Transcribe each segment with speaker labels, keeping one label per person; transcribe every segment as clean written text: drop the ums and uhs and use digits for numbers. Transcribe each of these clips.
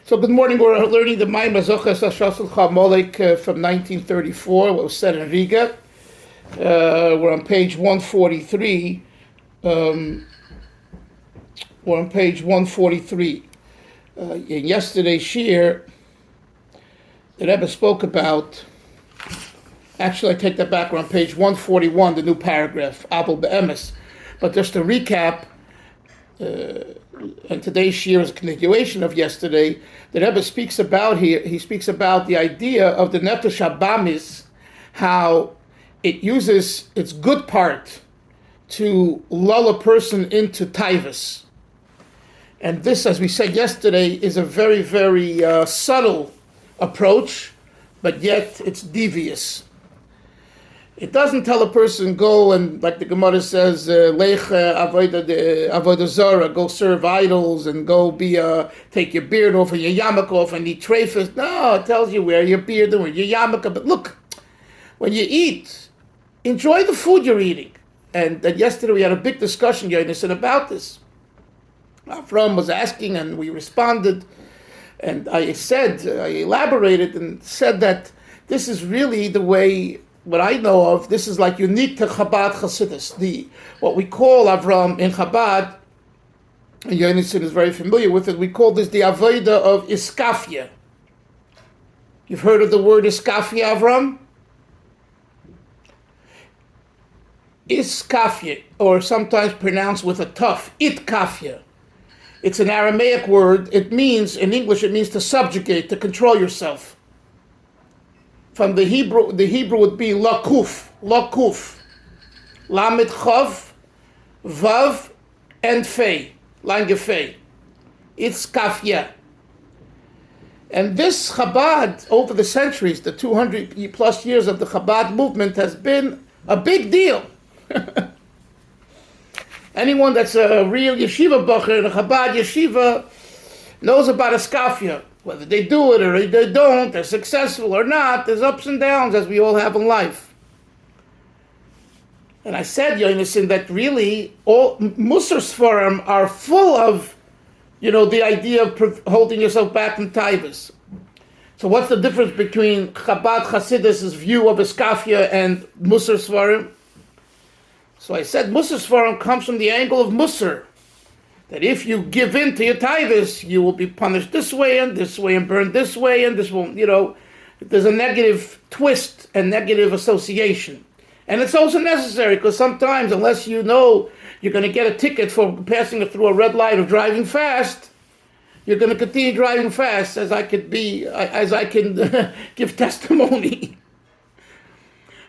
Speaker 1: So good morning. We're learning the Maamar Zochor from 1934. What was said in Riga. We're on page 143. We're on page 143. In yesterday's shir, the Rebbe spoke about. Actually, I take that back. We're on page 141, the new paragraph, Abel Be'emes. But just to recap. And today's shir is a continuation of yesterday. The Rebbe speaks about here. He speaks about the idea of the nefesh habamis, how it uses its good part to lull a person into taivas. And this, as we said yesterday, is a very, very subtle approach, but yet it's devious. It doesn't tell a person, go and, like the Gemara says, lech avodah zara, go serve idols and go take your beard off and your yarmulke off and eat treifas. No, it tells you wear your beard and wear your yarmulke. But look, when you eat, enjoy the food you're eating. And yesterday we had a big discussion, Yonason, about this. Avram was asking and we responded. And I elaborated and said that this is really the way. What I know of, this is like unique to Chabad Chassidus. What we call Avram in Chabad, and Yonason is very familiar with it, we call this the Avodah of Iskafia. You've heard of the word Iskafia, Avram? Iskafia, or sometimes pronounced with a tough, Itkafia. It's an Aramaic word. In English, it means to subjugate, to control yourself. From the Hebrew would be lakuf, lamed chav, vav, and fei, lange fei. It's kafya. And this Chabad, over the centuries, the 200 plus years of the Chabad movement, has been a big deal. Anyone that's a real yeshiva bacher in a Chabad yeshiva knows about a skafya. Whether they do it or they don't, they're successful or not, there's ups and downs as we all have in life. And I said, Yonason, that really all Musar Sfarim are full of, the idea of holding yourself back in taivas. So what's the difference between Chabad Chassidus' view of Iskafia and Musar Sfarim? So I said Musar Sfarim comes from the angle of Musar. That if you give in to your taivas, you will be punished this way and burned this way and this won't, there's a negative twist and negative association. And it's also necessary because sometimes, unless you know you're going to get a ticket for passing through a red light or driving fast, you're going to continue driving fast as I can give testimony.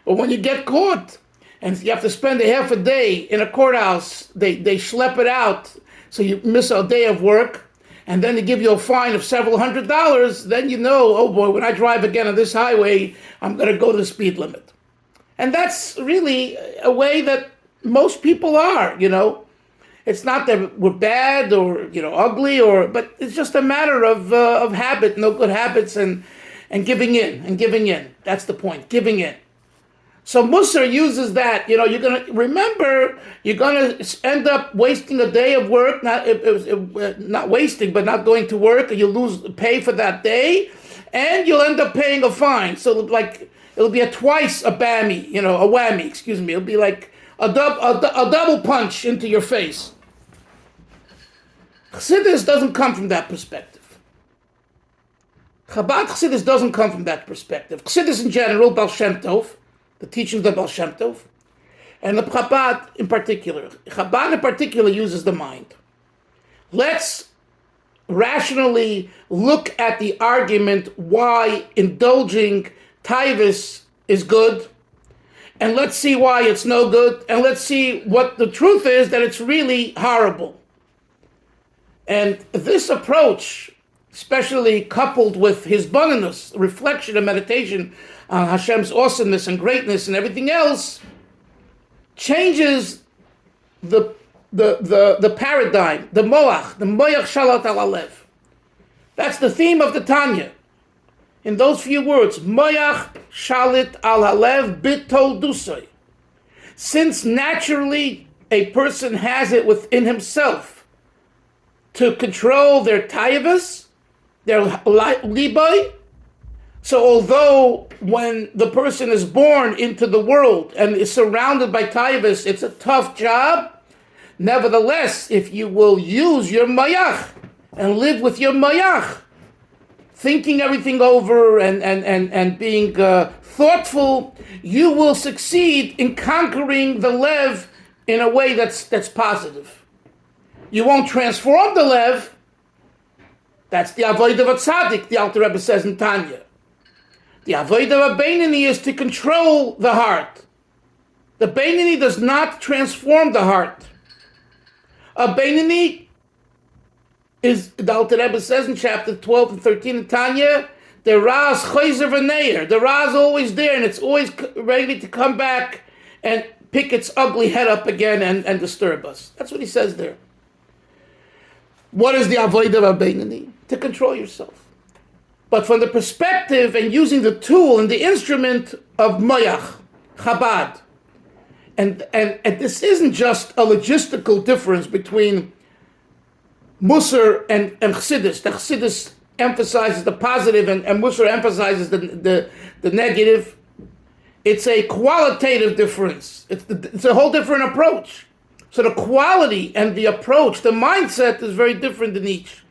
Speaker 1: But when you get caught and you have to spend a half a day in a courthouse, they schlep it out. So you miss a day of work, and then they give you a fine of several $100s, then you know, oh boy, when I drive again on this highway, I'm going to go to the speed limit. And that's really a way that most people are, It's not that we're bad or, ugly, but it's just a matter of habit, no good habits, and giving in. That's the point, giving in. So Musar uses that, you're going to remember, you're going to end up wasting a day of work, not wasting, but not going to work, and you'll lose pay for that day, and you'll end up paying a fine. So it'll be a whammy, it'll be like a double punch into your face. Chassidus doesn't come from that perspective. Chabad Chassidus doesn't come from that perspective. Chassidus in general, Baal Shem Tov, the teachings of Baal Shem Tov, and the Chabad in particular. Chabad in particular uses the mind. Let's rationally look at the argument why indulging taivas is good, and let's see why it's no good, and let's see what the truth is, that it's really horrible. And this approach, especially coupled with his bonus, reflection and meditation on Hashem's awesomeness and greatness and everything else, changes the paradigm, the moach shalat al alev. That's the theme of the Tanya. In those few words, moach shalit al alev bitol dusay. Since naturally a person has it within himself to control their taivas, They're libai. So although when the person is born into the world and is surrounded by taivas, it's a tough job. Nevertheless, if you will use your mayach and live with your mayach, thinking everything over and being thoughtful, you will succeed in conquering the lev in a way that's positive. You won't transform the lev. That's the avodah of a tzaddik, the Alter Rebbe says in Tanya. The avodah of a beinoni is to control the heart. The beinoni does not transform the heart. A beinoni is, the Alter Rebbe says in chapter 12 and 13 in Tanya, the Ra is chayzer v'neir. The Ra is always there, and it's always ready to come back and pick its ugly head up again and disturb us. That's what he says there. What is the avodah of a beinoni? To control yourself. But from the perspective and using the tool and the instrument of Mayach, Chabad, and this isn't just a logistical difference between Musar and Chassidus. The Chassidus emphasizes the positive and Musar emphasizes the negative. It's a qualitative difference. It's a whole different approach. So the quality and the approach, the mindset is very different in each.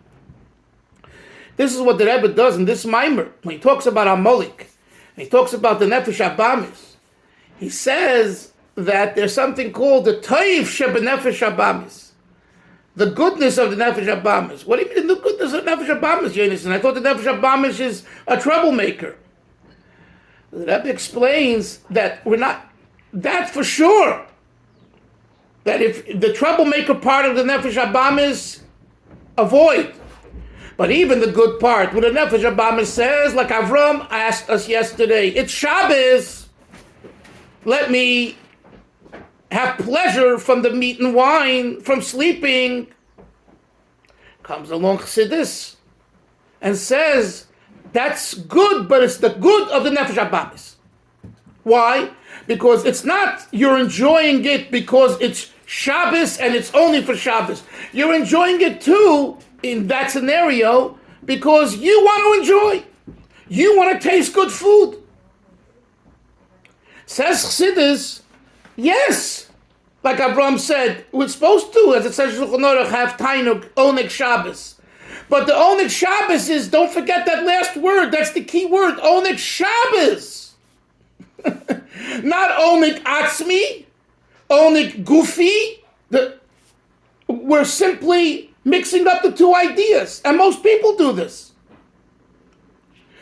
Speaker 1: This is what the Rebbe does in this Maamar. When he talks about Amalek, and he talks about the Nefesh Abamis, he says that there's something called the Toiv Shebenefesh Abamis, the goodness of the Nefesh Abamis. What do you mean the goodness of the Nefesh Abamis, Yonason? I thought the Nefesh Abamis is a troublemaker. The Rebbe explains that we're not, that for sure, that if the troublemaker part of the Nefesh Abamis, avoid. But even the good part, what the Nefesh Abamis says, like Avram asked us yesterday, it's Shabbos. Let me have pleasure from the meat and wine, from sleeping. Comes along Chassidus and says, that's good, but it's the good of the Nefesh Abamis. Why? Because it's not you're enjoying it because it's Shabbos and it's only for Shabbos. You're enjoying it too in that scenario because you want to enjoy. You want to taste good food. Says Chassidus, yes. Like Abraham said, we're supposed to, as it says, have Tainuk, Oneg Shabbos. But the Oneg Shabbos is, don't forget that last word, that's the key word, Oneg Shabbos. Not Oneg Atzmi, Oneg Gufi. We're simply mixing up the two ideas, and most people do this.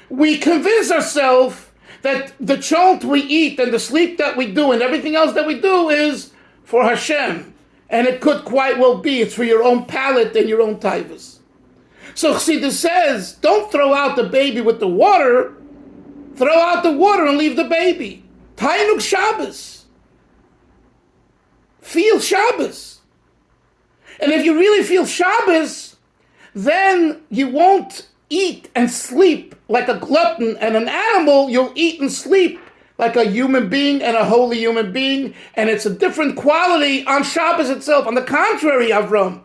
Speaker 1: We convince ourselves that the chont we eat and the sleep that we do and everything else that we do is for Hashem, and it could quite well be it's for your own palate and your own taivas. So Chassidus says, don't throw out the baby with the water. Throw out the water and leave the baby. Tainuk Shabbos. Feel Shabbos. And if you really feel Shabbos, then you won't eat and sleep like a glutton and an animal. You'll eat and sleep like a human being and a holy human being. And it's a different quality on Shabbos itself. On the contrary, Avram,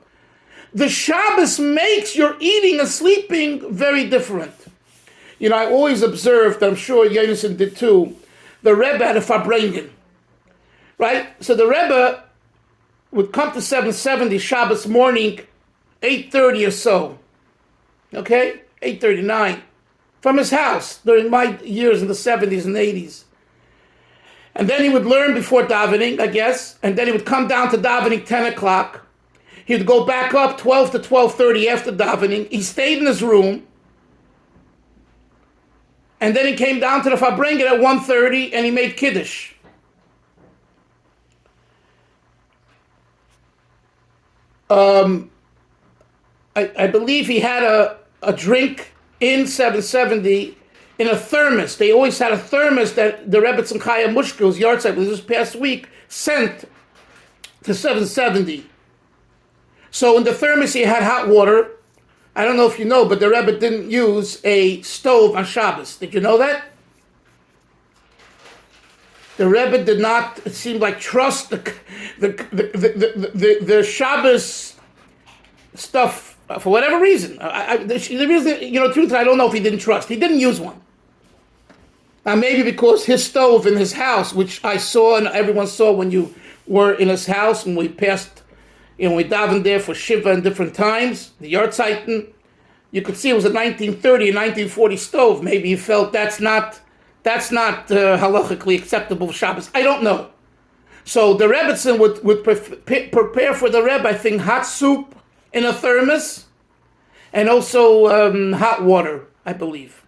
Speaker 1: the Shabbos makes your eating and sleeping very different. You know, I always observed, I'm sure Yonason did too, the Rebbe had a Farbrengen, right? So the Rebbe would come to 770 Shabbos morning, 8:30 or so, okay? 8:39, from his house during my years in the 70s and 80s. And then he would learn before davening, I guess, and then he would come down to davening 10 o'clock. He would go back up 12 to 12:30 after davening. He stayed in his room, and then he came down to the Farbrengen at 1:30 and he made Kiddush. I believe he had a drink in 770 in a thermos. They always had a thermos that the Rebbe Tzimchaya Mushkel's yahrzeit was this past week sent to 770. So in the thermos he had hot water. I don't know if you know, but the Rebbe didn't use a stove on Shabbos. Did you know that? The Rebbe did not, it seemed like, trust the Shabbos stuff for whatever reason. The reason, truth, I don't know if he didn't trust. He didn't use one. Now, maybe because his stove in his house, which I saw and everyone saw when you were in his house, and we passed, we davened there for Shiva in different times, the Yartzeiten, you could see it was a 1930 and 1940 stove. Maybe he felt that's not halachically acceptable for Shabbos. I don't know. So the Rebbetzin would prepare for the Rebbe, I think, hot soup in a thermos, and also hot water, I believe.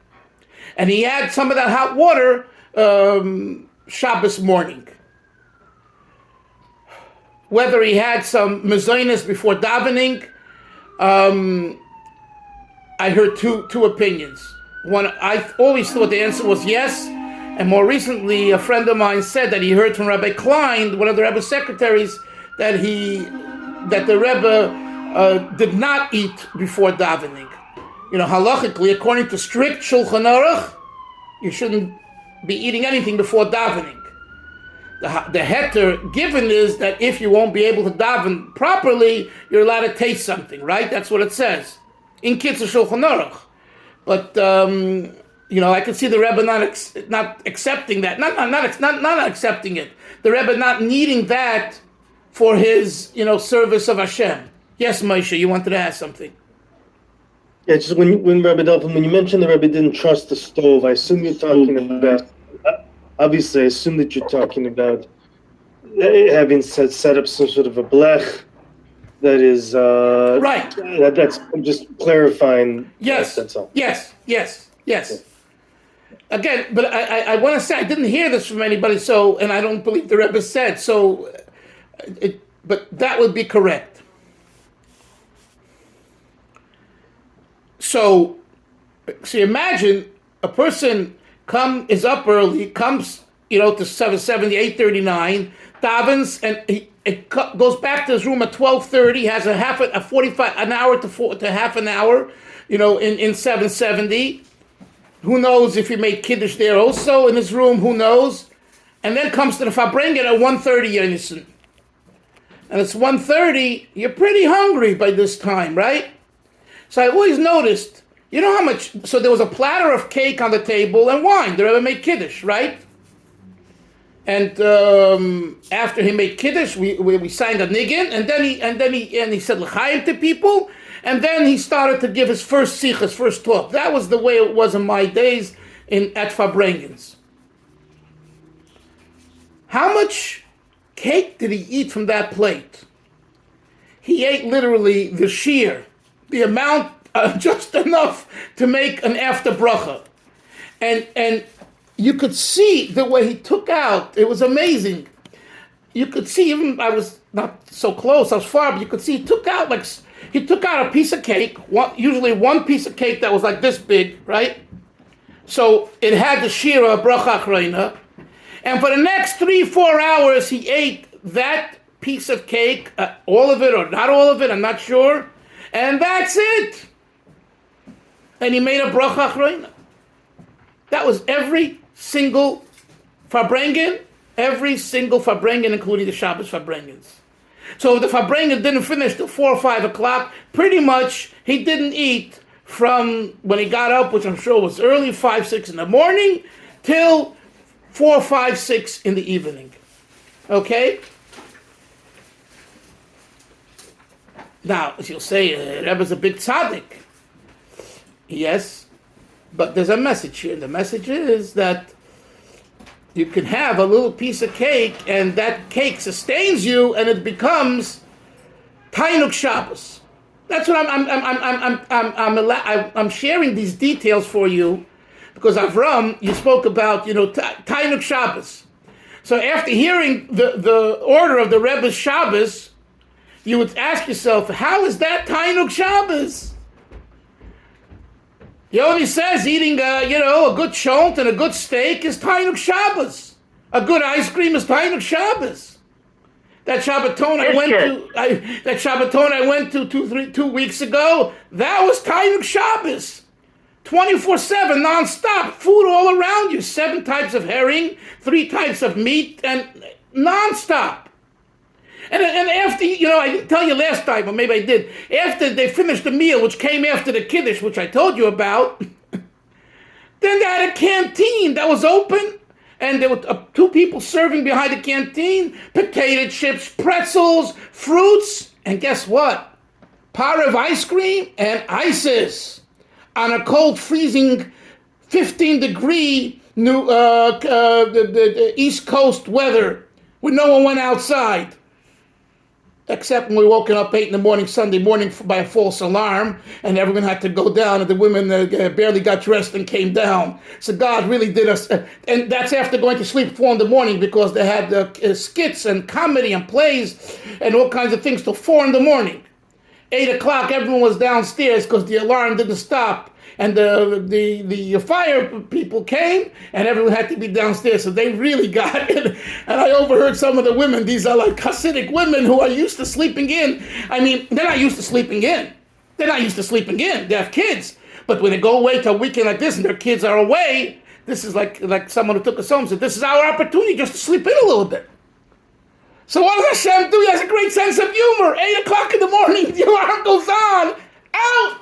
Speaker 1: And he had some of that hot water Shabbos morning. Whether he had some mezainis before davening, I heard two opinions. One, I always thought the answer was yes, and more recently, a friend of mine said that he heard from Rabbi Klein, one of the Rebbe's secretaries, that the Rebbe did not eat before davening. Halachically, according to strict Shulchan Aruch, you shouldn't be eating anything before davening. The heter given is that if you won't be able to daven properly, you're allowed to taste something, right? That's what it says in Kitzur Shulchan Aruch. But I could see the Rebbe not accepting that, not accepting it. The Rebbe not needing that for his service of Hashem. Yes, Moshe, you wanted to ask something.
Speaker 2: Yeah, just when Rabbi Delphin, when you mentioned the Rebbe didn't trust the stove, I assume you're talking about. Obviously, I assume that you're talking about having set up some sort of a blech that is
Speaker 1: right.
Speaker 2: That's I'm just clarifying.
Speaker 1: Yes,
Speaker 2: that's all.
Speaker 1: Yes. Okay. Again, but I want to say I didn't hear this from anybody. So, and I don't believe the Rebbe said so. But that would be correct. So imagine a person is up early, comes, to 7:70, 8:39, davens, and it goes back to his room at 12:30, has an hour to half an hour, in 7:70. Who knows if he made Kiddush there also in his room, who knows? And then comes to the Farbrengen at 1:30, Yonison. And it's 1:30, you're pretty hungry by this time, right? So I always noticed, how much, so there was a platter of cake on the table and wine. The Rebbe made Kiddush, right? And after he made Kiddush, we signed a niggin, and then he said l'chaim to people, and then he started to give his first sikh, his first talk. That was the way it was in my days at Farbrengens. How much cake did he eat from that plate? He ate literally the shear, the amount, just enough to make an after bracha. And you could see the way he took out, it was amazing. You could see, even I was not so close, I was far, but you could see he took out a piece of cake, usually one piece of cake that was like this big, right? So it had the shira, bracha achrona, and for the next 3-4 hours he ate that piece of cake, all of it or not all of it, I'm not sure, and that's it. And he made a bracha achrona. That was every single Farbrengen, including the Shabbos Farbrengens. So if the Farbrengen didn't finish till 4 or 5 o'clock, pretty much he didn't eat from when he got up, which I'm sure was early, 5, 6 in the morning, till 4, 5, 6 in the evening. Okay? Now, as you'll say, Rebbe's a big tzaddik. Yes, but there's a message here. The message is that you can have a little piece of cake, and that cake sustains you, and it becomes Tainuk Shabbos. That's what I'm sharing these details for you, because Avram, you spoke about, Tainuk Shabbos. So after hearing the order of the Rebbe's Shabbos, you would ask yourself, how is that Tainuk Shabbos? He only says eating, a good shont and a good steak is Tainuk Shabbos. A good ice cream is Tainuk Shabbos. That Shabbaton I went to 2 weeks ago, that was Tainuk Shabbos. 24/7, non-stop, food all around you. 7 types of herring, 3 types of meat, and non-stop. And after, I didn't tell you last time, or maybe I did, after they finished the meal, which came after the Kiddush, which I told you about, then they had a canteen that was open, and there were two people serving behind the canteen, potato chips, pretzels, fruits, and guess what? Parav ice cream and ices on a cold, freezing 15-degree the East Coast weather when no one went outside. Except when we woke up 8 in the morning, Sunday morning, by a false alarm, and everyone had to go down, and the women barely got dressed and came down. So God really did us, and that's after going to sleep 4 in the morning, because they had skits and comedy and plays and all kinds of things till 4 in the morning. 8 o'clock, everyone was downstairs because the alarm didn't stop. And the fire people came, and everyone had to be downstairs. So they really got it. And I overheard some of the women. These are like Hasidic women who are used to sleeping in. I mean, they're not used to sleeping in. They're not used to sleeping in. They have kids. But when they go away to a weekend like this and their kids are away, this is like someone who took us home and said, this is our opportunity just to sleep in a little bit. So what does Hashem do? He has a great sense of humor. 8 o'clock in the morning, the alarm goes on. Out!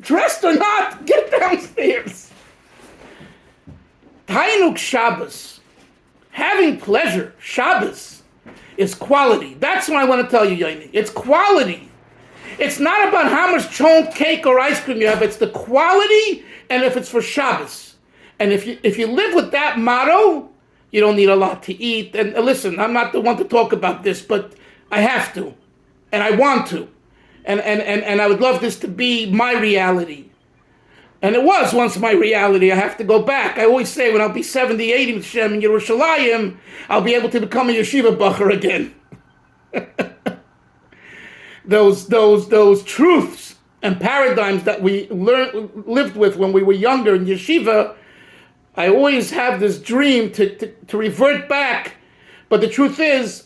Speaker 1: Dressed or not, get downstairs. Tainuk Shabbos, having pleasure, Shabbos, is quality. That's what I want to tell you, Yaini. It's quality. It's not about how much chonk cake or ice cream you have. It's the quality, and if it's for Shabbos. And if you live with that motto, you don't need a lot to eat. And listen, I'm not the one to talk about this, but I have to, and I want to. And I would love this to be my reality. And it was once my reality. I have to go back. I always say when I'll be 70, 80 with Shem in Yerushalayim, I'll be able to become a yeshiva bacher again. Those truths and paradigms that we lived with when we were younger in yeshiva, I always have this dream to revert back. But the truth is,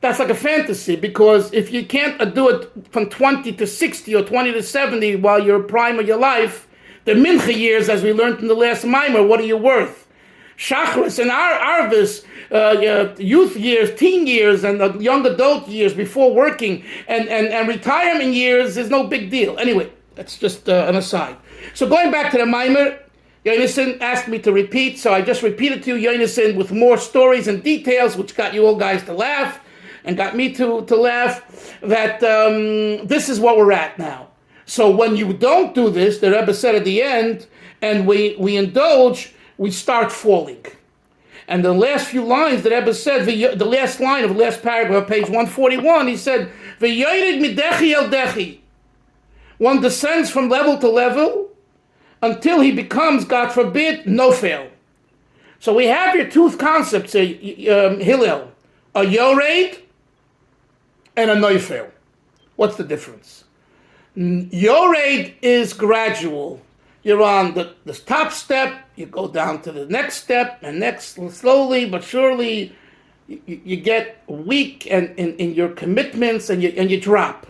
Speaker 1: that's like a fantasy, because if you can't do it from 20 to 60 or 20 to 70 while you're prime of your life, the mincha years, as we learned in the last Maamar, what are you worth? Shachris and Arvis, youth years, teen years, and the young adult years before working, and retirement years is no big deal. Anyway, that's just an aside. So going back to the Maamar, Yonason asked me to repeat, so I just repeated to you, Yonason, with more stories and details, which got you all guys to laugh. And got me to laugh, that this is what we're at now. So when you don't do this, the Rebbe said at the end, and we indulge, we start falling. And the last few lines, the Rebbe said, the last line of the last paragraph, page 141, he said, "V'yored midechi el dechi." One descends from level to level until he becomes, God forbid, no fail. So we have your two concepts, Hillel, a yored and a noifel. What's the difference? Yored is gradual. You're on the top step, you go down to the next step, and next, slowly but surely, you get weak in your commitments, and you drop.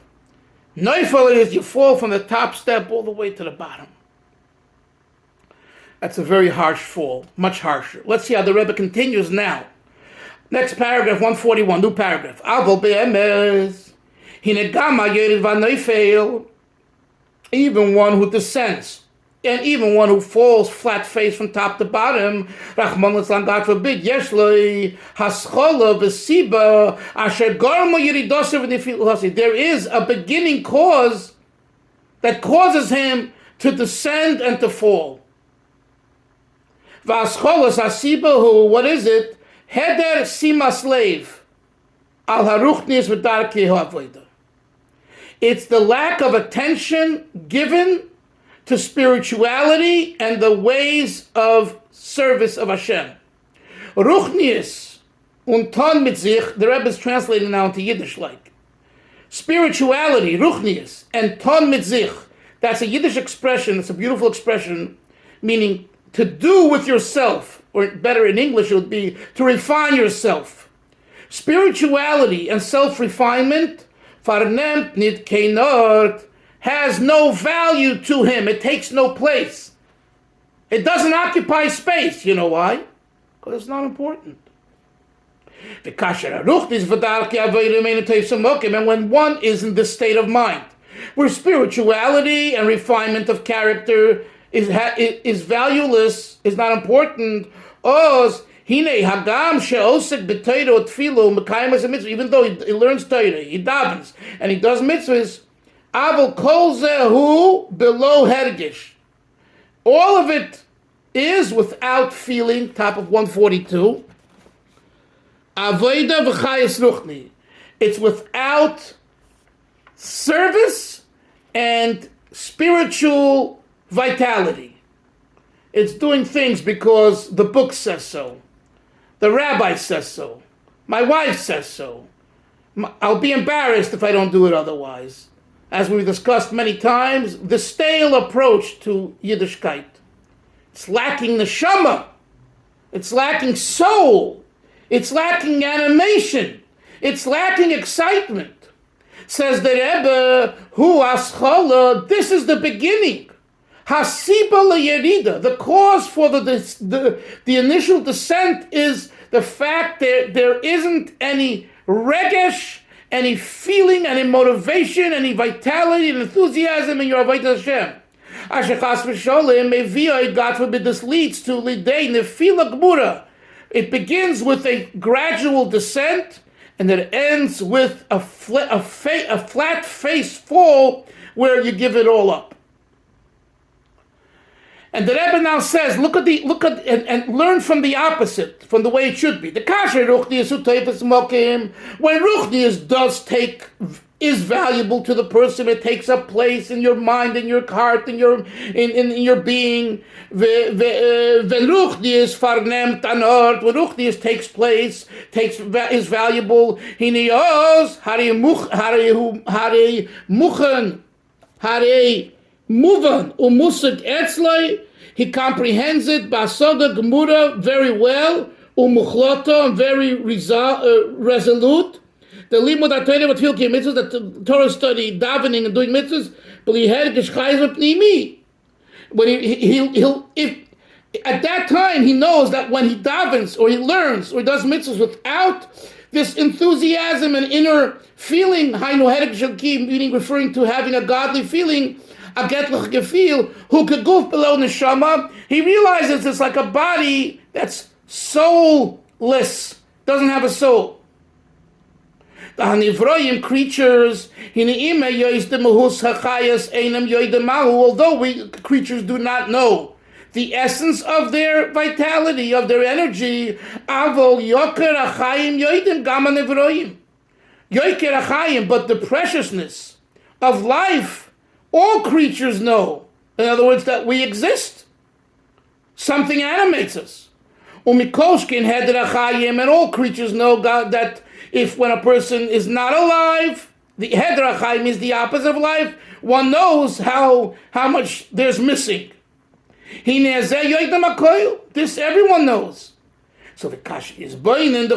Speaker 1: Noifel is you fall from the top step all the way to the bottom. That's a very harsh fall, much harsher. Let's see how the Rebbe continues now. Next paragraph, 141, new paragraph. Avol be'emes, hinegama yored v'noifel, even one who descends, and even one who falls flat-faced from top to bottom, Rachman l'tzlan, God forbid, yesh lo haschola v'siba asher garmo yeridosav v'nefilasi. There is a beginning cause that causes him to descend and to fall. V'ascholas hasiba, who, what is it? Heder sima slave al haruchnis v'darkei ha'avodah. It's the lack of attention given to spirituality and the ways of service of Hashem. Ruchnis und ton mit sich, the Rebbe is translating now into Yiddish like. Spirituality, ruchnis, and ton mit sich. That's a Yiddish expression, it's a beautiful expression, meaning to do with yourself. Or better in English, it would be to refine yourself. Spirituality and self-refinement, farnemt nit keinort, has no value to him. It takes no place. It doesn't occupy space. You know why? Because it's not important. And when one is in this state of mind, where spirituality and refinement of character is valueless, is not important, even though he learns Torah, he davens, and he does mitzvahs, below hergish. All of it is without feeling, top of 142. Avoida v'chayas ruchni. It's without service and spiritual vitality. It's doing things because the book says so. The rabbi says so. My wife says so. I'll be embarrassed if I don't do it otherwise. As we've discussed many times, the stale approach to Yiddishkeit. It's lacking neshama. It's lacking soul. It's lacking animation. It's lacking excitement. Says the Rebbe, Hu Aschala, this is the beginning. Hasiba leyerida, the cause for the initial descent is the fact that there isn't any regesh, any feeling, any motivation, any vitality and enthusiasm in your Avodah Hashem. God forbid this leads to lidei nefila gmura. It begins with a gradual descent, and it ends with a flat face fall where you give it all up. And the Rebbe now says, look at and learn from the opposite, from the way it should be. The kasher ruchnius utayfus mokim. When ruchnius is valuable to the person, it takes up place in your mind, in your heart, in your being. When ruchnius farnemt anort, when ruchnius takes place, is valuable. Hinios hari muvan umusik etzloi. He comprehends it, basoga gemura, very well, umuchlota, very resolute. The limud HaTorah with Hilki mitzvahs, that the Torah study, davening and doing mitzvahs, but he had geshchayz pnimi. When he'll at that time he knows that when he davens or he learns or he does mitzvahs without this enthusiasm and inner feeling, hainu herek shalki, meaning referring to having a godly feeling, a getlach gefil, who could go below neshama, he realizes it's like a body that's soulless, doesn't have a soul. The hanivroyim creatures, although creatures do not know the essence of their vitality, of their energy, but the preciousness of life, all creatures know. In other words, that we exist. Something animates us. And all creatures know God, that if when a person is not alive, the Hedra Chaim is the opposite of life, one knows how much there's missing. This everyone knows. So the kash is when a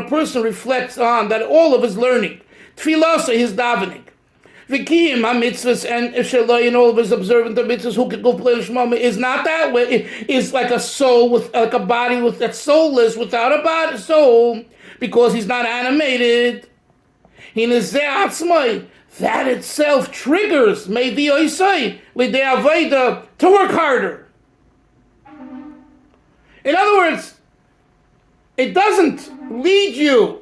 Speaker 1: person reflects on that all of his learning, tefillah, his davening, Vikiyim mitzvahs and Shalai and all of his observant of mitzvahs who can go play Shmama is not that way. It is like a soul with like a body with that soulless, without a body soul, because he's not animated. That itself triggers maybe to work harder. In other words, it doesn't lead you.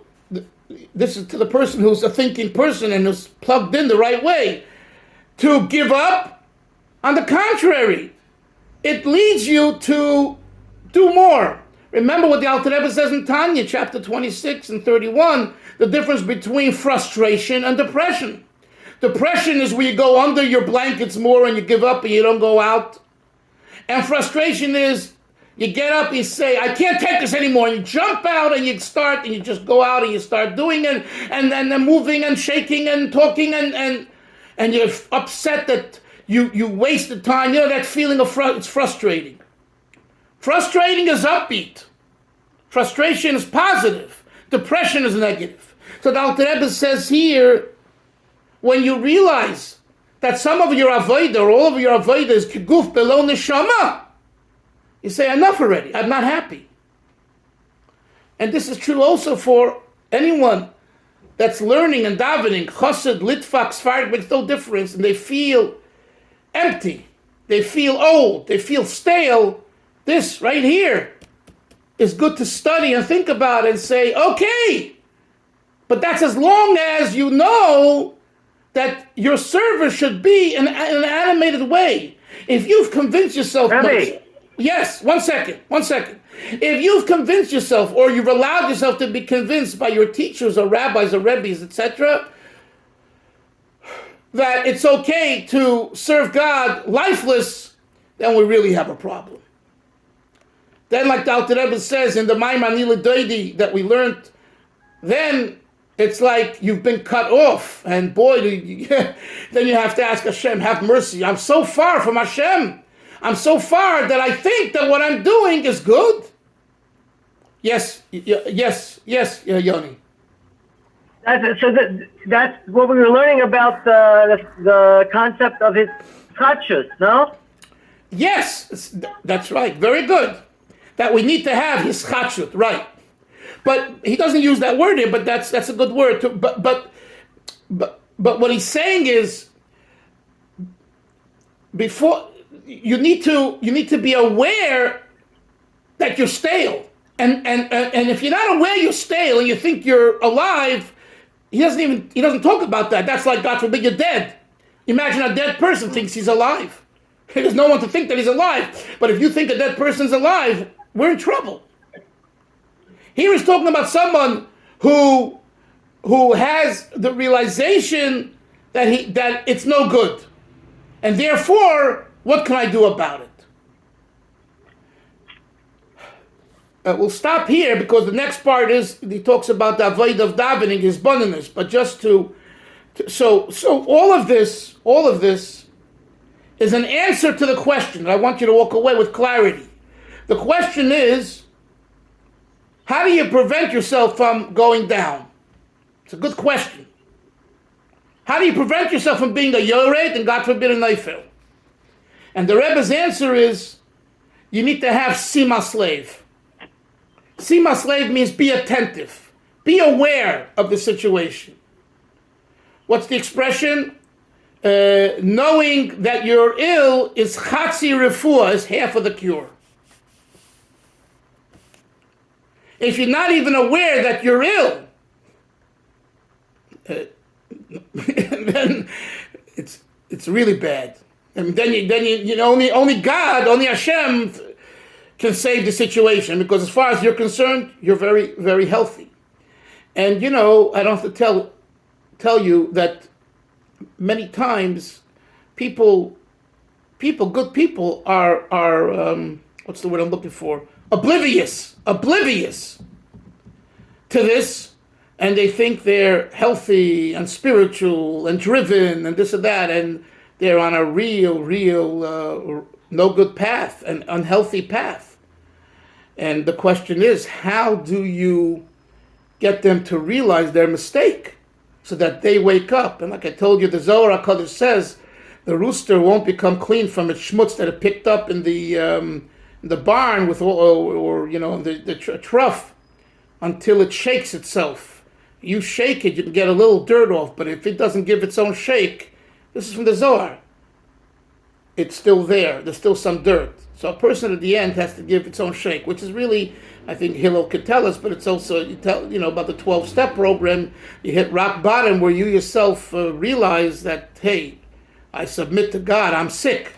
Speaker 1: This is to the person who's a thinking person and who's plugged in the right way, to give up. On the contrary, it leads you to do more. Remember what the Alter Rebbe says in Tanya, chapter 26 and 31, the difference between frustration and depression. Depression is where you go under your blankets more and you give up and you don't go out. And frustration is you get up, you say, I can't take this anymore, and you jump out and you start, and you just go out and you start doing it, and then moving and shaking and talking, and you're upset that you wasted time. You know that feeling of it's frustrating. Frustrating is upbeat. Frustration is positive. Depression is negative. So the Alter Rebbe says here, when you realize that some of your avodah, or all of your avodah is kiguf below neshama, you say, enough already, I'm not happy. and this is true also for anyone that's learning and davening, chassid, litvak, sfardik, makes no difference, and they feel empty, they feel old, they feel stale. This right here is good to study and think about and say, okay, but that's as long as you know that your service should be in an animated way. If you've convinced yourself...
Speaker 3: Rabbi.
Speaker 1: Yes, one second. If you've convinced yourself, or you've allowed yourself to be convinced by your teachers or rabbis or rebbes, etc., that it's okay to serve God lifeless, then we really have a problem. Then, like the Alter Rebbe says in the Maamar Zochor that we learned, then it's like you've been cut off, and boy, then you have to ask Hashem, have mercy. I'm so far from Hashem. I'm so far that I think that what I'm doing is good. Yes, Yoni.
Speaker 3: That's what we were learning about the concept of his chachus, no?
Speaker 1: Yes, that's right. Very good. That we need to have his chachut, right? But he doesn't use that word here. But that's a good word. But what he's saying is, before you need to be aware that you're stale, and if you're not aware you're stale and you think you're alive, he doesn't talk about that. That's like, God forbid, you're dead. Imagine a dead person thinks he's alive. There's no one to think that he's alive. But if you think a dead person's alive, we're in trouble. Here he's talking about someone who has the realization that it's no good, and therefore, what can I do about it? We'll stop here because the next part is he talks about the avoid of davening, his bonus. But just so all of this is an answer to the question. I want you to walk away with clarity. The question is, how do you prevent yourself from going down? It's a good question. How do you prevent yourself from being a yored and, God forbid, a neifel? And the Rebbe's answer is, you need to have sima slave. Sima slave means be attentive. Be aware of the situation. What's the expression? Knowing that you're ill is chatzi refuah, is half of the cure. If you're not even aware that you're ill, then it's really bad. And then you know, only God, only Hashem can save the situation, because as far as you're concerned, you're very, very healthy. And you know, I don't have to tell you that many times good people are what's the word I'm looking for? Oblivious to this, and they think they're healthy and spiritual and driven and this and that, and they're on a real no good path, an unhealthy path. And the question is, how do you get them to realize their mistake so that they wake up? And like I told you, the Zohar HaKadosh says the rooster won't become clean from its schmutz that it picked up in the barn with, or you know, the trough, until it shakes itself. You shake it, you can get a little dirt off, but if it doesn't give its own shake, this is from the Zohar, it's still there. There's still some dirt. So a person at the end has to give its own shake, which is really, I think Hillel could tell us, but it's also, about the 12-step program. You hit rock bottom where you yourself realize that, hey, I submit to God, I'm sick.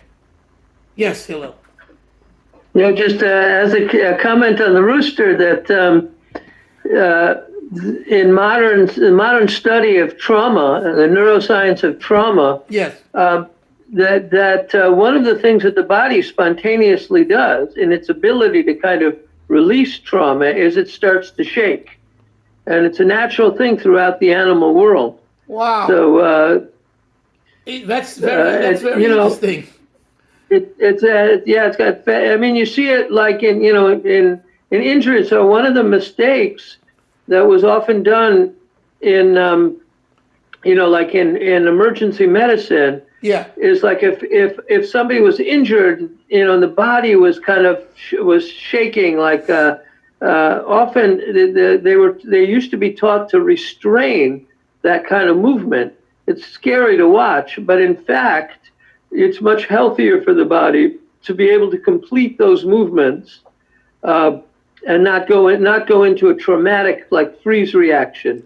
Speaker 1: Yes, Hillel.
Speaker 4: Just as a comment on the rooster, that in modern study of trauma, the neuroscience of trauma,
Speaker 1: yes,
Speaker 4: that one of the things that the body spontaneously does in its ability to kind of release trauma is it starts to shake, and it's a natural thing throughout the animal world.
Speaker 1: Wow.
Speaker 4: So
Speaker 1: that's very interesting.
Speaker 4: It's got. I mean, you see it like in injuries. So one of the mistakes that was often done in like in emergency medicine, is like if somebody was injured, and the body was kind of was shaking like often they used to be taught to restrain that kind of movement. It's scary to watch, but in fact, it's much healthier for the body to be able to complete those movements and not go into a traumatic like freeze reaction.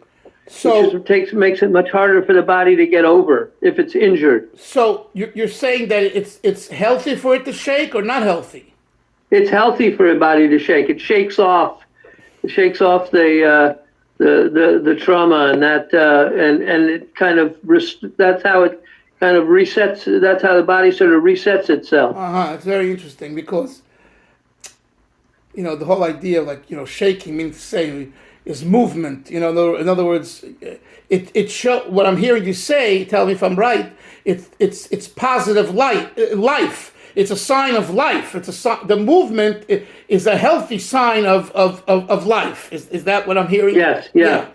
Speaker 1: So
Speaker 4: Makes it much harder for the body to get over if it's injured.
Speaker 1: So you're saying that it's healthy for it to shake or not healthy?
Speaker 4: It's healthy for a body to shake. It shakes off the trauma, and that and it kind of that's how it kind of resets. That's how the body sort of resets itself.
Speaker 1: It's very interesting because the whole idea of shaking means to say is movement. In other words, it show what I'm hearing you say. Tell me if I'm right. It's positive life. It's a sign of life. The movement is a healthy sign of life. Is that what I'm hearing?
Speaker 4: Yes. Yeah.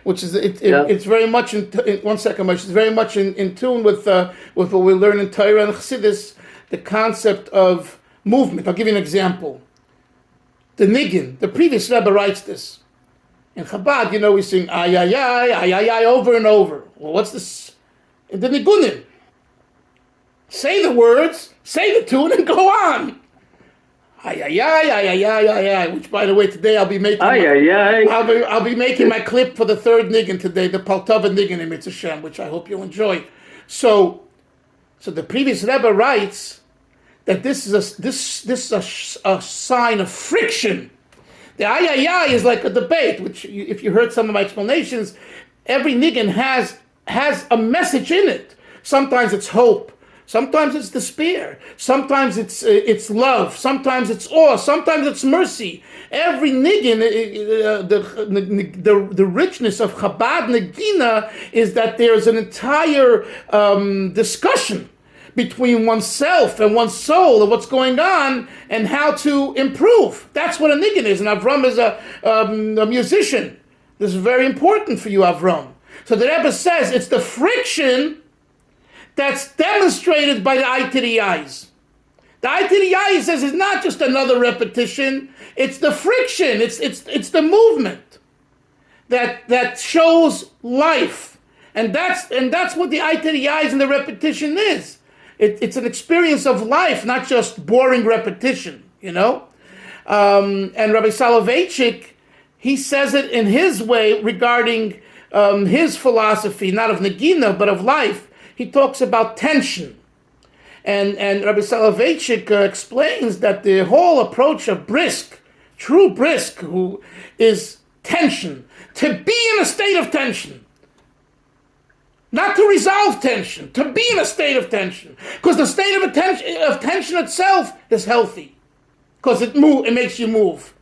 Speaker 1: Which is it's very much in 1 second, Moshe. It's very much in tune with what we learn in Torah and Chassidus, the concept of movement. I'll give you an example. The Niggin, the previous Rebbe writes this. In Chabad, we sing ay ay ay ay ay ay over and over. Well, what's this? In the Nigunim. Say the words, say the tune, and go on. Ay ay ay ay ay ay ay ay. Which, by the way, today I'll be making. I'll be making my clip for the third Niggin today, the Paltava Niggin in Mitzvah Shem, which I hope you'll enjoy. So the previous Rebbe writes that this is a sign of friction. The ay ay ay is like a debate, which if you heard some of my explanations, every niggin has a message in it. Sometimes it's hope, sometimes it's despair, sometimes it's love, sometimes it's awe, sometimes it's mercy. Every niggin, the richness of Chabad Nagina is that there's an entire discussion between oneself and one's soul and what's going on and how to improve. That's what a niggin is. And Avram is a musician. This is very important for you, Avram. So the Rebbe says it's the friction that's demonstrated by the eye to the eyes. The eye to the eye, he says, is not just another repetition. It's the friction. It's the movement that shows life. And that's what the eye to the eyes and the repetition is. It's an experience of life, not just boring repetition, And Rabbi Soloveitchik, he says it in his way regarding his philosophy, not of Nagina, but of life. He talks about tension. And Rabbi Soloveitchik explains that the whole approach of true brisk, who is tension, to be in a state of tension. Not to resolve tension, to be in a state of tension. Because the state of tension itself is healthy. Because it makes you move.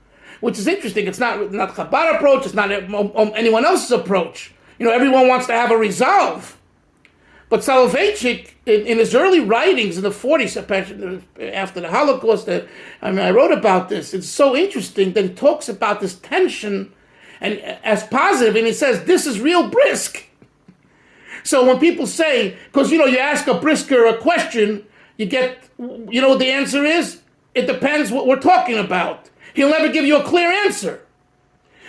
Speaker 1: Which is interesting. It's not Chabad approach, it's not anyone else's approach. Everyone wants to have a resolve. But Soloveitchik, in his early writings in the 40s, after the Holocaust, I wrote about this. It's so interesting that he talks about this tension and as positive, and he says, this is real brisk. So when people say, because you ask a brisker a question, you get, what the answer is? It depends what we're talking about. He'll never give you a clear answer.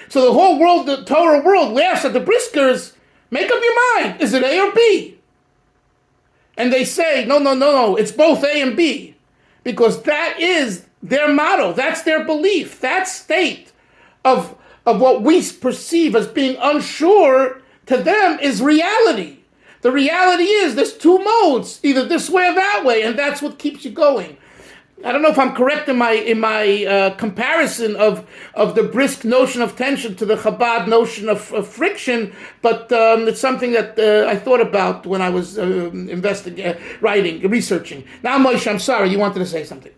Speaker 1: So the whole world, the Torah world, laughs at the briskers. Make up your mind. Is it A or B? And they say, no, it's both A and B. Because that is their motto. That's their belief. That state of what we perceive as being unsure to them is reality. The reality is there's two modes, either this way or that way, and that's what keeps you going. I don't know if I'm correct in my comparison of the brisk notion of tension to the Chabad notion of friction, but it's something that I thought about when I was researching. Now, Moshe, I'm sorry, you wanted to say something.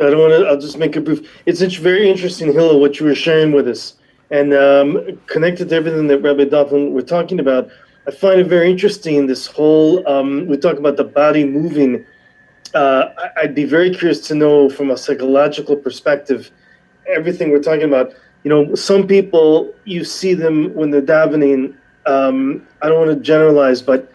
Speaker 2: I don't want to. I'll just make it brief. It's very interesting, Hillel, what you were sharing with us, and connected to everything that Rabbi Doffen were talking about. I find it very interesting. This whole we talk about the body moving. I'd be very curious to know from a psychological perspective, everything we're talking about. Some people, you see them when they're davening. I don't want to generalize, but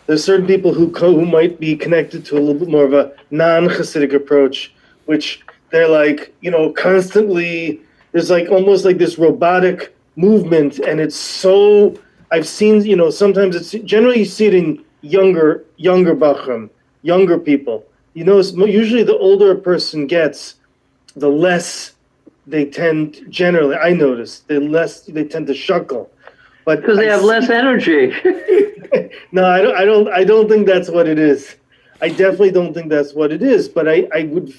Speaker 2: there's certain people who might be connected to a little bit more of a non-Hasidic approach, which they're like, constantly, there's like almost like this robotic movement, and it's so, I've seen, sometimes it's, generally you see it in younger Bachram, younger people. Usually the older a person gets, the less they tend, generally, I notice, the less they tend to shuckle. But
Speaker 4: Because they have less energy.
Speaker 2: No, I don't think that's what it is. I definitely don't think that's what it is. But I would,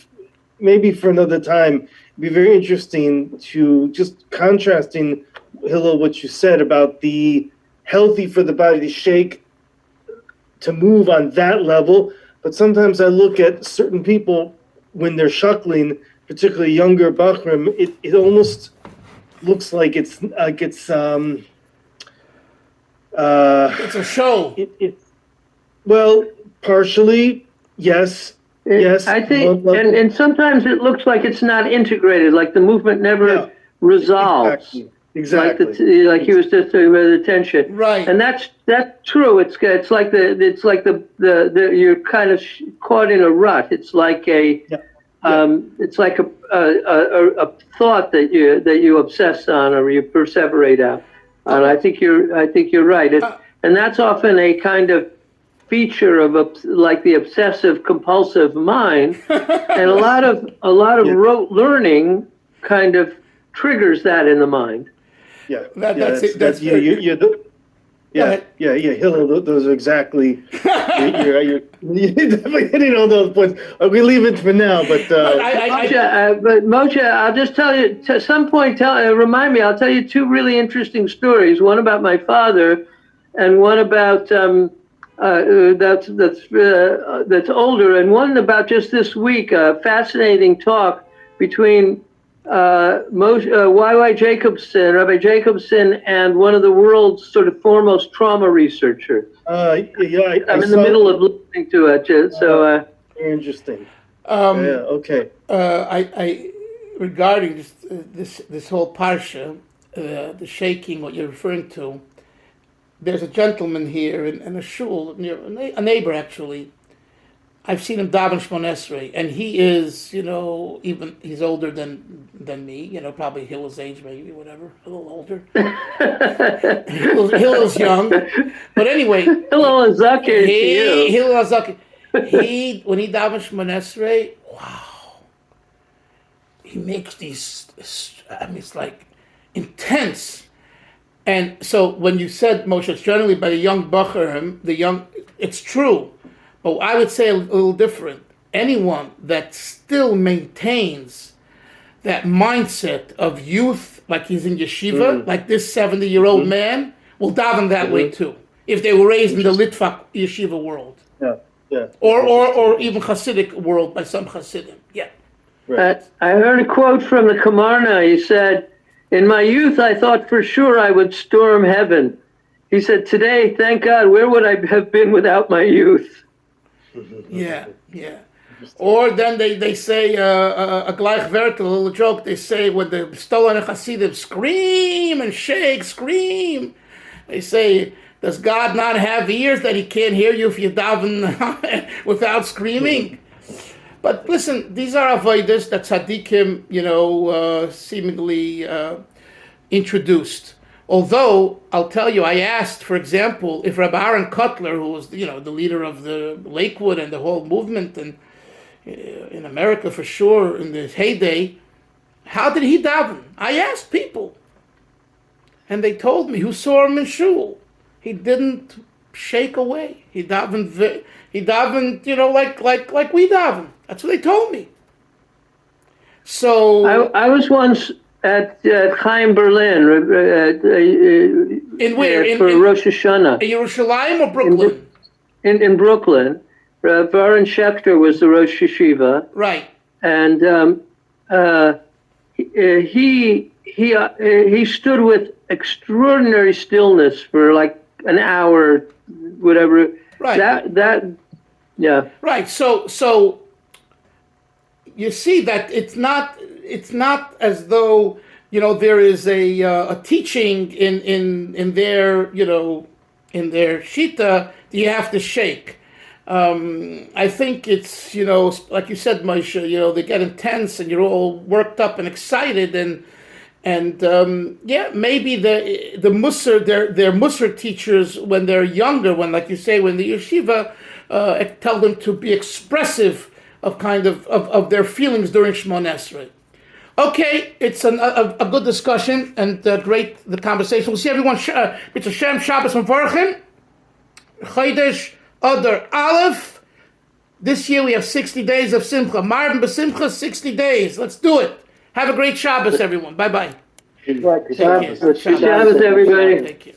Speaker 2: maybe for another time, it'd be very interesting to just contrasting, Hillel, what you said about the healthy for the body to shake, to move on that level. But sometimes I look at certain people when they're shuckling, particularly younger Bachrim, it almost looks like it's
Speaker 1: It's a show.
Speaker 2: Well, partially, yes. Yes.
Speaker 4: I think, and sometimes it looks like it's not integrated, like the movement never
Speaker 2: Yeah,
Speaker 4: resolves.
Speaker 2: Exactly.
Speaker 4: Like he was just talking about attention,
Speaker 1: Right.
Speaker 4: And that's true. It's like the you're kind of caught in a rut. It's like it's like a thought that you obsess on or you perseverate on. And I think you're right. And that's often a kind of feature of like the obsessive compulsive mind, and a lot of rote learning kind of triggers that in the mind.
Speaker 2: Yeah,
Speaker 1: That's it.
Speaker 2: That's Hillel, those are exactly. You're definitely hitting all those points. We leave it for now, but
Speaker 4: Moshe, I'll just tell you. At some point, remind me. I'll tell you two really interesting stories. One about my father, and one about that's older, and one about just this week. A fascinating talk between Y.Y. Jacobson, Rabbi Jacobson, and one of the world's sort of foremost trauma researchers. I'm in the middle of listening to it, so.
Speaker 2: Very interesting. Okay.
Speaker 1: I regarding this whole parsha, the shaking, what you're referring to. There's a gentleman here in a shul near a neighbor actually. I've seen him daven Shmon Esrei, and he is, even he's older than me, probably Hillel's age, maybe, whatever, a little older. Hillel's young, but anyway.
Speaker 4: Hillel Zochor to you.
Speaker 1: Hillel Zochor. When he davens Shmon Esrei, wow, he makes these. It's like intense. And so when you said Moshe, it's generally by the young Bacharim, it's true. But I would say a little different. Anyone that still maintains that mindset of youth, like he's in yeshiva, like this 70-year-old man, will daven that way too. If they were raised in the Litvak yeshiva world.
Speaker 2: Yeah.
Speaker 1: Or even Hasidic world by some Hasidim. Yeah.
Speaker 2: Right.
Speaker 4: I heard a quote from the Kamarna. He said, "In my youth, I thought for sure I would storm heaven." He said, "Today, thank God, where would I have been without my youth?"
Speaker 1: Yeah. Or then they say a gleich wert, a little joke. They say when the stolen Hasidim scream and shake, scream. They say, does God not have ears that He can't hear you if you daven without screaming? But listen, these are avodas that tzaddikim, seemingly introduced. Although, I'll tell you, I asked, for example, if Rabbi Aaron Kotler, who was, the leader of the Lakewood and the whole movement and in America for sure in the heyday, how did he daven? I asked people. And they told me who saw him in shul. He didn't shake away. He davened, like we daven. That's what they told me. So
Speaker 4: I was once at Chaim Berlin
Speaker 1: in where?
Speaker 4: For Rosh Hashanah.
Speaker 1: In Yerushalayim or Brooklyn?
Speaker 4: In Brooklyn. Baron Schechter was the Rosh Yeshiva.
Speaker 1: Right.
Speaker 4: And he stood with extraordinary stillness for like an hour, whatever.
Speaker 1: Right.
Speaker 4: Yeah.
Speaker 1: Right. So you see that it's not as though there is a teaching in their in their shita that you have to shake. I think it's, like you said, Moshe, they get intense and you're all worked up and excited, and maybe the Musar, their Musar teachers, when they're younger, like you say, when the yeshiva tell them to be expressive of their feelings during Shemon Esrei. Okay, it's a good discussion and great the conversation. We'll see everyone. It's a Shem Shabbos and Vorchen. Chodesh Adar Aleph. This year we have 60 days of Simcha. Marvin B'Simcha, 60 days. Let's do it. Have a great Shabbos, everyone. Bye-bye.
Speaker 4: Shabbos, everybody.
Speaker 1: Take care.